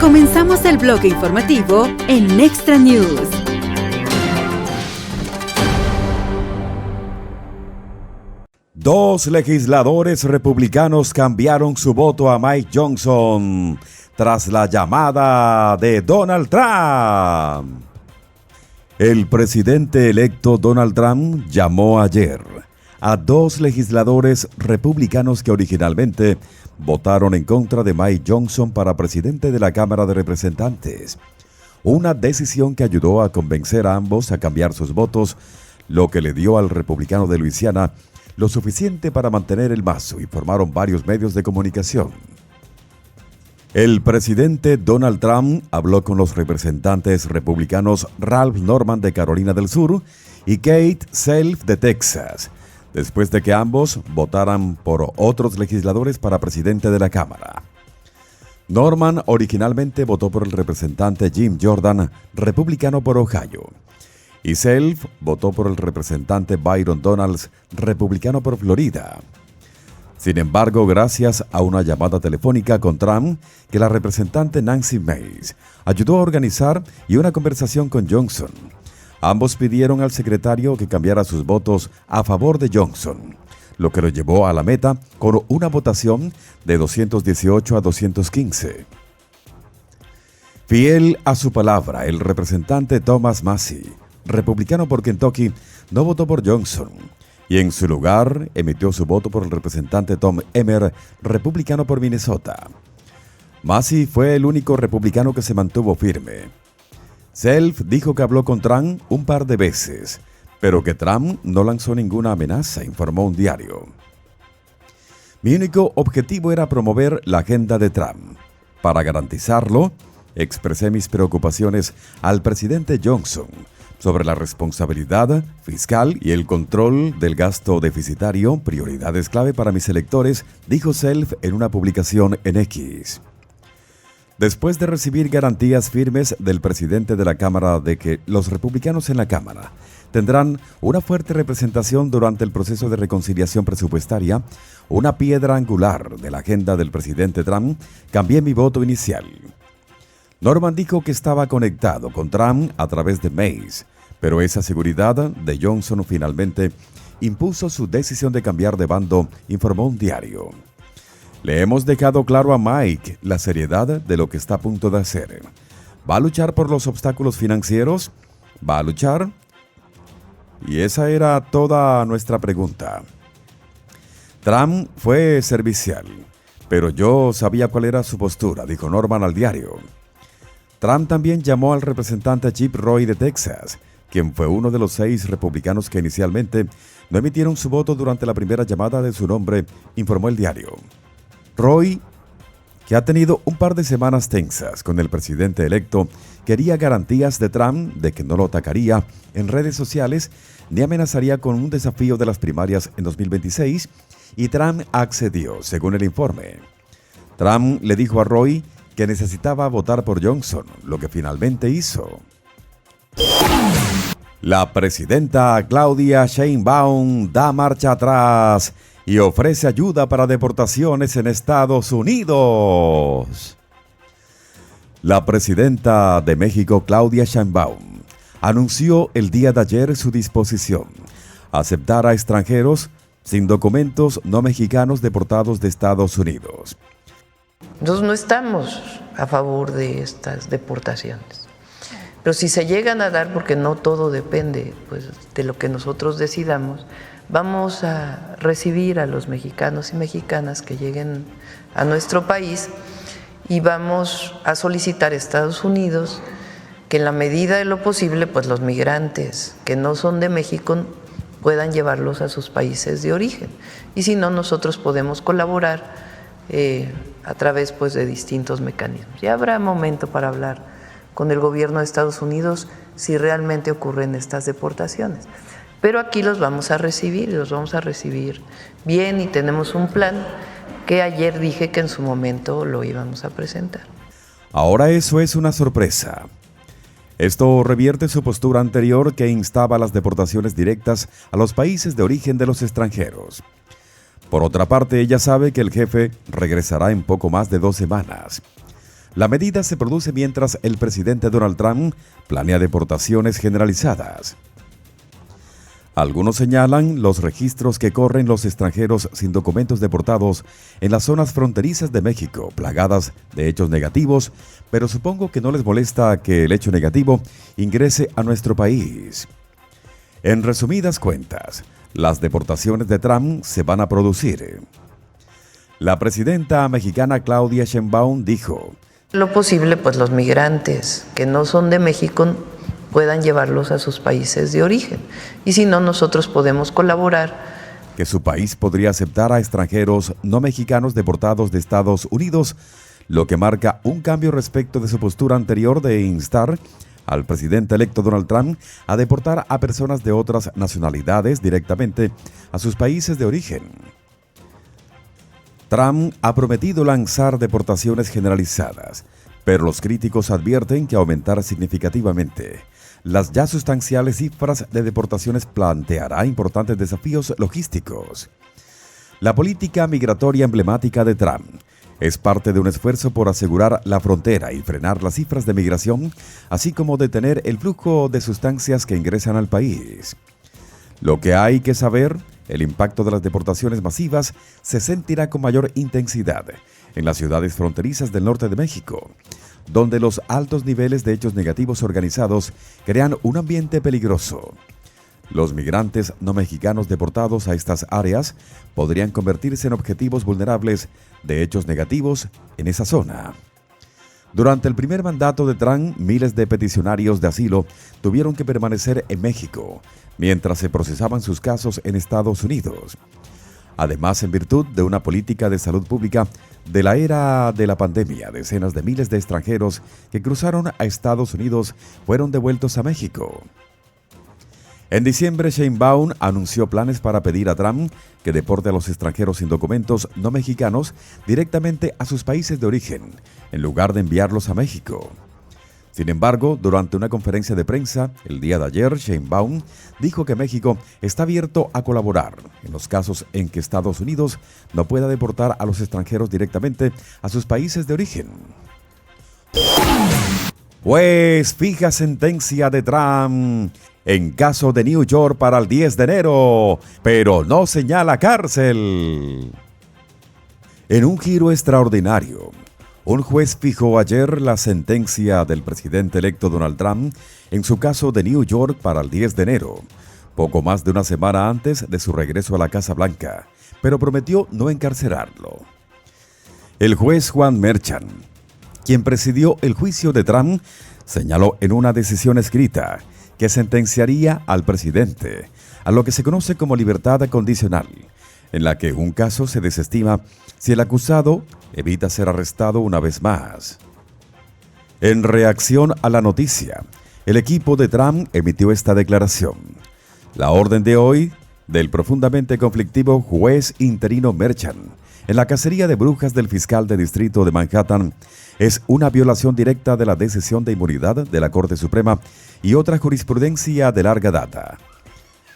Comenzamos el bloque informativo en Extra News. Dos legisladores republicanos cambiaron su voto a Mike Johnson tras la llamada de Donald Trump. El presidente electo Donald Trump llamó ayer a dos legisladores republicanos que originalmente votaron en contra de Mike Johnson para presidente de la Cámara de Representantes. Una decisión que ayudó a convencer a ambos a cambiar sus votos, lo que le dio al republicano de Luisiana lo suficiente para mantener el mazo, informaron varios medios de comunicación. El presidente Donald Trump habló con los representantes republicanos Ralph Norman de Carolina del Sur y Kate Self de Texas, después de que ambos votaran por otros legisladores para presidente de la Cámara. Norman originalmente votó por el representante Jim Jordan, republicano por Ohio, y Self votó por el representante Byron Donalds, republicano por Florida. Sin embargo, gracias a una llamada telefónica con Trump que la representante Nancy Mace ayudó a organizar y una conversación con Johnson, ambos pidieron al secretario que cambiara sus votos a favor de Johnson, lo que lo llevó a la meta con una votación de 218 a 215. Fiel a su palabra, el representante Thomas Massie, republicano por Kentucky, no votó por Johnson y en su lugar emitió su voto por el representante Tom Emmer, republicano por Minnesota. Massie fue el único republicano que se mantuvo firme. Self dijo que habló con Trump un par de veces, pero que Trump no lanzó ninguna amenaza, informó un diario. Mi único objetivo era promover la agenda de Trump. Para garantizarlo, expresé mis preocupaciones al presidente Johnson sobre la responsabilidad fiscal y el control del gasto deficitario, prioridades clave para mis electores, dijo Self en una publicación en X. Después de recibir garantías firmes del presidente de la Cámara de que los republicanos en la Cámara tendrán una fuerte representación durante el proceso de reconciliación presupuestaria, una piedra angular de la agenda del presidente Trump, cambié mi voto inicial. Norman dijo que estaba conectado con Trump a través de Mace, pero esa seguridad de Johnson finalmente impuso su decisión de cambiar de bando, informó un diario. Le hemos dejado claro a Mike la seriedad de lo que está a punto de hacer. ¿Va a luchar por los obstáculos financieros? ¿Va a luchar? Y esa era toda nuestra pregunta. Trump fue servicial, pero yo sabía cuál era su postura, dijo Norman al diario. Trump también llamó al representante Chip Roy de Texas, quien fue uno de los 6 republicanos que inicialmente no emitieron su voto durante la primera llamada de su nombre, informó el diario. Roy, que ha tenido un par de semanas tensas con el presidente electo, quería garantías de Trump de que no lo atacaría en redes sociales ni amenazaría con un desafío de las primarias en 2026, y Trump accedió, según el informe. Trump le dijo a Roy que necesitaba votar por Johnson, lo que finalmente hizo. La presidenta Claudia Sheinbaum da marcha atrás y ofrece ayuda para deportaciones en Estados Unidos. La presidenta de México, Claudia Sheinbaum, anunció el día de ayer su disposición a aceptar a extranjeros sin documentos no mexicanos deportados de Estados Unidos. Nosotros no estamos a favor de estas deportaciones, pero si se llegan a dar, porque no todo depende pues, de lo que nosotros decidamos, vamos a recibir a los mexicanos y mexicanas que lleguen a nuestro país y vamos a solicitar a Estados Unidos que en la medida de lo posible, pues los migrantes que no son de México puedan llevarlos a sus países de origen. Y si no, nosotros podemos colaborar a través pues, de distintos mecanismos. Ya habrá momento para hablar con el gobierno de Estados Unidos si realmente ocurren estas deportaciones. Pero aquí los vamos a recibir, y los vamos a recibir bien, y tenemos un plan que ayer dije que en su momento lo íbamos a presentar. Ahora eso es una sorpresa. Esto revierte su postura anterior que instaba a las deportaciones directas a los países de origen de los extranjeros. Por otra parte, ella sabe que el jefe regresará en poco más de 2 semanas. La medida se produce mientras el presidente Donald Trump planea deportaciones generalizadas. Algunos señalan los registros que corren los extranjeros sin documentos deportados en las zonas fronterizas de México, plagadas de hechos negativos, pero supongo que no les molesta que el hecho negativo ingrese a nuestro país. En resumidas cuentas, las deportaciones de Trump se van a producir. La presidenta mexicana Claudia Sheinbaum dijo: Lo posible, pues los migrantes que no son de México puedan llevarlos a sus países de origen. Y si no, nosotros podemos colaborar. Que su país podría aceptar a extranjeros no mexicanos deportados de Estados Unidos, lo que marca un cambio respecto de su postura anterior de instar al presidente electo Donald Trump a deportar a personas de otras nacionalidades directamente a sus países de origen. Trump ha prometido lanzar deportaciones generalizadas, pero los críticos advierten que aumentar significativamente las ya sustanciales cifras de deportaciones planteará importantes desafíos logísticos. La política migratoria emblemática de Trump es parte de un esfuerzo por asegurar la frontera y frenar las cifras de migración, así como detener el flujo de sustancias que ingresan al país. Lo que hay que saber, el impacto de las deportaciones masivas se sentirá con mayor intensidad en las ciudades fronterizas del norte de México, donde los altos niveles de hechos negativos organizados crean un ambiente peligroso. Los migrantes no mexicanos deportados a estas áreas podrían convertirse en objetivos vulnerables de hechos negativos en esa zona. Durante el primer mandato de Trump, miles de peticionarios de asilo tuvieron que permanecer en México mientras se procesaban sus casos en Estados Unidos. Además, en virtud de una política de salud pública de la era de la pandemia, decenas de miles de extranjeros que cruzaron a Estados Unidos fueron devueltos a México. En diciembre, Sheinbaum anunció planes para pedir a Trump que deporte a los extranjeros sin documentos no mexicanos directamente a sus países de origen, en lugar de enviarlos a México. Sin embargo, durante una conferencia de prensa el día de ayer, Sheinbaum dijo que México está abierto a colaborar en los casos en que Estados Unidos no pueda deportar a los extranjeros directamente a sus países de origen. Pues fija sentencia de Trump en caso de New York para el 10 de enero, pero no señala cárcel. En un giro extraordinario, un juez fijó ayer la sentencia del presidente electo Donald Trump en su caso de New York para el 10 de enero, poco más de una semana antes de su regreso a la Casa Blanca, pero prometió no encarcelarlo. El juez Juan Merchan, quien presidió el juicio de Trump, señaló en una decisión escrita que sentenciaría al presidente a lo que se conoce como libertad condicional, en la que un caso se desestima si el acusado evita ser arrestado una vez más. En reacción a la noticia, el equipo de Trump emitió esta declaración. La orden de hoy del profundamente conflictivo juez interino Merchan en la cacería de brujas del fiscal de distrito de Manhattan es una violación directa de la decisión de inmunidad de la Corte Suprema y otra jurisprudencia de larga data.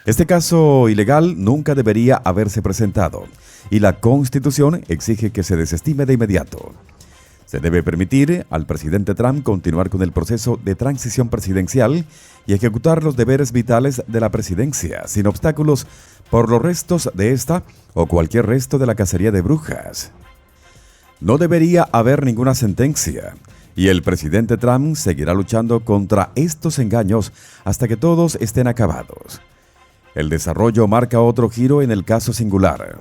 Este caso ilegal nunca debería haberse presentado y la Constitución exige que se desestime de inmediato. Se debe permitir al presidente Trump continuar con el proceso de transición presidencial y ejecutar los deberes vitales de la presidencia sin obstáculos por los restos de esta o cualquier resto de la cacería de brujas. No debería haber ninguna sentencia y el presidente Trump seguirá luchando contra estos engaños hasta que todos estén acabados. El desarrollo marca otro giro en el caso singular.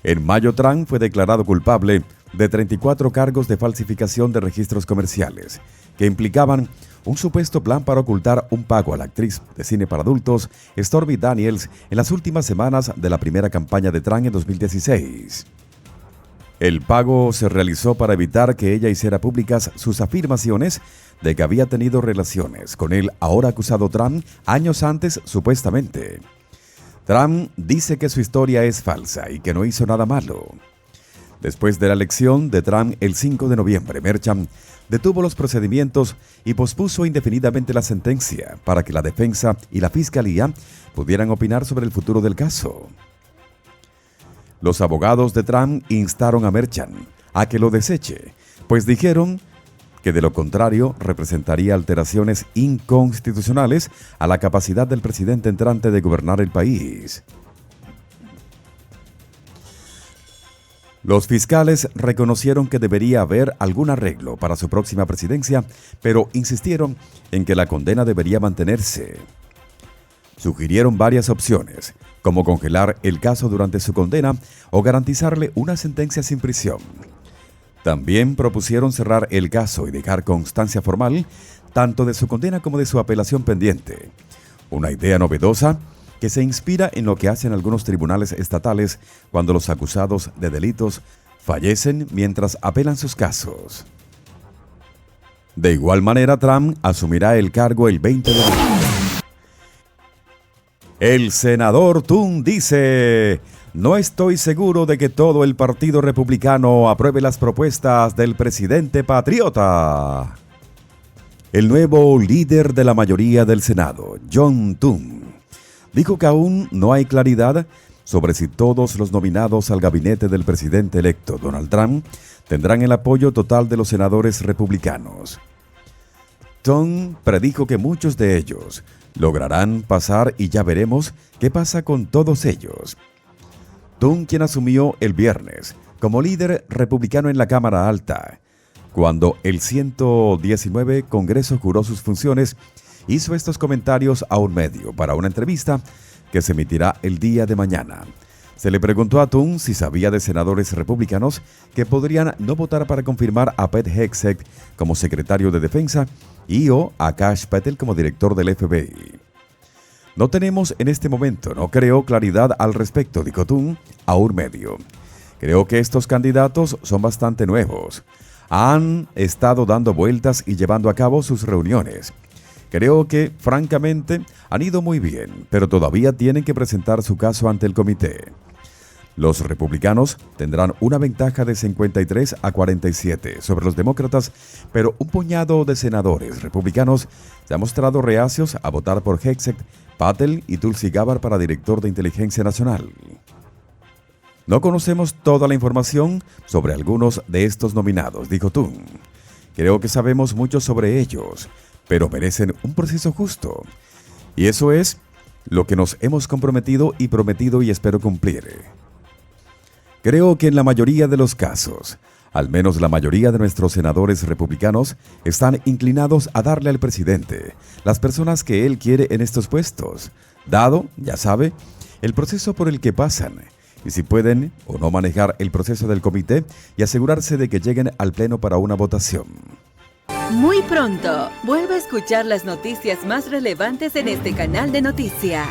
En mayo, Trump fue declarado culpable de 34 cargos de falsificación de registros comerciales, que implicaban un supuesto plan para ocultar un pago a la actriz de cine para adultos Stormy Daniels en las últimas semanas de la primera campaña de Trump en 2016. El pago se realizó para evitar que ella hiciera públicas sus afirmaciones de que había tenido relaciones con el ahora acusado Trump años antes, supuestamente. Trump dice que su historia es falsa y que no hizo nada malo. Después de la elección de Trump el 5 de noviembre, Merchan detuvo los procedimientos y pospuso indefinidamente la sentencia para que la defensa y la fiscalía pudieran opinar sobre el futuro del caso. Los abogados de Trump instaron a Merchan a que lo deseche, pues dijeron que de lo contrario representaría alteraciones inconstitucionales a la capacidad del presidente entrante de gobernar el país. Los fiscales reconocieron que debería haber algún arreglo para su próxima presidencia, pero insistieron en que la condena debería mantenerse. Sugirieron varias opciones, como congelar el caso durante su condena o garantizarle una sentencia sin prisión. También propusieron cerrar el caso y dejar constancia formal tanto de su condena como de su apelación pendiente. Una idea novedosa que se inspira en lo que hacen algunos tribunales estatales cuando los acusados de delitos fallecen mientras apelan sus casos. De igual manera, Trump asumirá el cargo el 20 de abril. El senador Thune dice: no estoy seguro de que todo el Partido Republicano apruebe las propuestas del presidente patriota. El nuevo líder de la mayoría del Senado, John Thune, dijo que aún no hay claridad sobre si todos los nominados al gabinete del presidente electo, Donald Trump, tendrán el apoyo total de los senadores republicanos. Thune predijo que muchos de ellos lograrán pasar y ya veremos qué pasa con todos ellos. Thune, quien asumió el viernes como líder republicano en la Cámara Alta, cuando el 119 Congreso juró sus funciones, hizo estos comentarios a un medio para una entrevista que se emitirá el día de mañana. Se le preguntó a Thune si sabía de senadores republicanos que podrían no votar para confirmar a Pete Hegseth como secretario de Defensa y o a Kash Patel como director del FBI. No tenemos en este momento, no creo, claridad al respecto, dijo Thune a un medio. Creo que estos candidatos son bastante nuevos. Han estado dando vueltas y llevando a cabo sus reuniones. Creo que, francamente, han ido muy bien, pero todavía tienen que presentar su caso ante el comité. Los republicanos tendrán una ventaja de 53 a 47 sobre los demócratas, pero un puñado de senadores republicanos se han mostrado reacios a votar por Hegseth, Patel y Tulsi Gabbard para director de Inteligencia Nacional. No conocemos toda la información sobre algunos de estos nominados, dijo Thune. Creo que sabemos mucho sobre ellos, pero merecen un proceso justo. Y eso es lo que nos hemos comprometido y prometido y espero cumplir. Creo que en la mayoría de los casos, al menos la mayoría de nuestros senadores republicanos, están inclinados a darle al presidente las personas que él quiere en estos puestos, dado, ya sabe, el proceso por el que pasan, y si pueden o no manejar el proceso del comité y asegurarse de que lleguen al pleno para una votación. Muy pronto, vuelve a escuchar las noticias más relevantes en este canal de noticias.